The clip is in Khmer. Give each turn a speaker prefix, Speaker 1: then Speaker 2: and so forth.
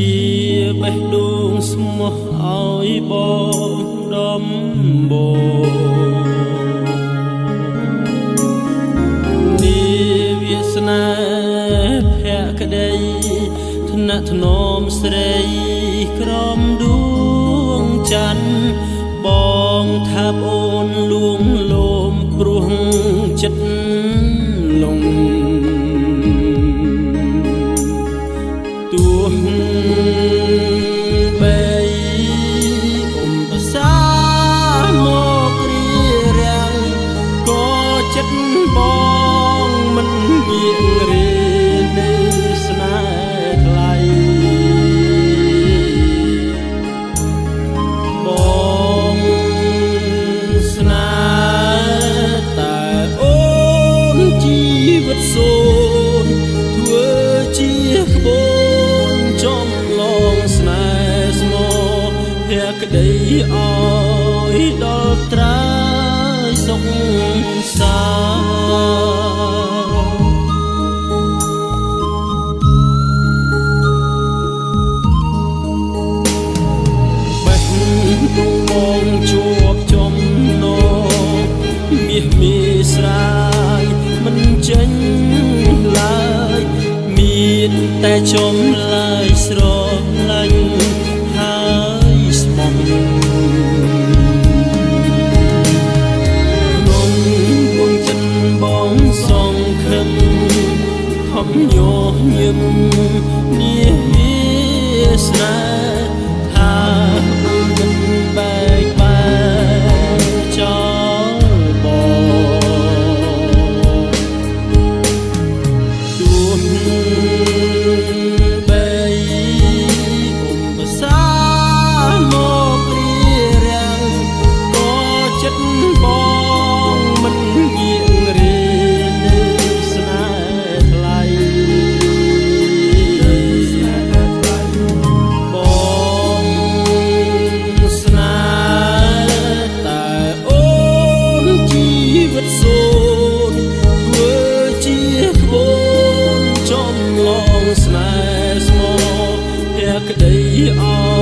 Speaker 1: ជាបេះដូងស្មោះឲ្យបងដំបងនាវាសនាភក្តីថ្នាក់ថ្នមស្រីក្រមដួងច័ន្ទបងថាបអូនលួងលោមព្រោះចិត្តលងទោះបីប្រសាមករៀបរៀងក៏ចិត្តបងមិនមានរៀននៅស្នេហ៍ថ្លៃបងស្នេហ៍តែអូនជីវិតសូនធ្វើជាក្បូនចំឡងស្នេហ៍ស្មោះភក្តីឲ្យដល់ត្រើយសុខសាបេះដូងបងជួបចំណងមាសមីស្រាយមិនចេញឡើយមានតែចម្លើយស្រឡាញ់ហើយស្មោះក្នុងដួងចិត្តបងសង្ឃឹមខំញញឹមនាវាសនាថាមិនបែកបែកចោលបងទោះបីប្រសាមករៀបរៀងក៏ចិត្តបងមិនងាករៀននៅស្នេហ៍ថ្លៃបងស្នេហ៍តែអូនជីវិតសូនធ្វើជាក្បូនចំឡងស្នេហ៍ស្មោះភក្តីឲ្យ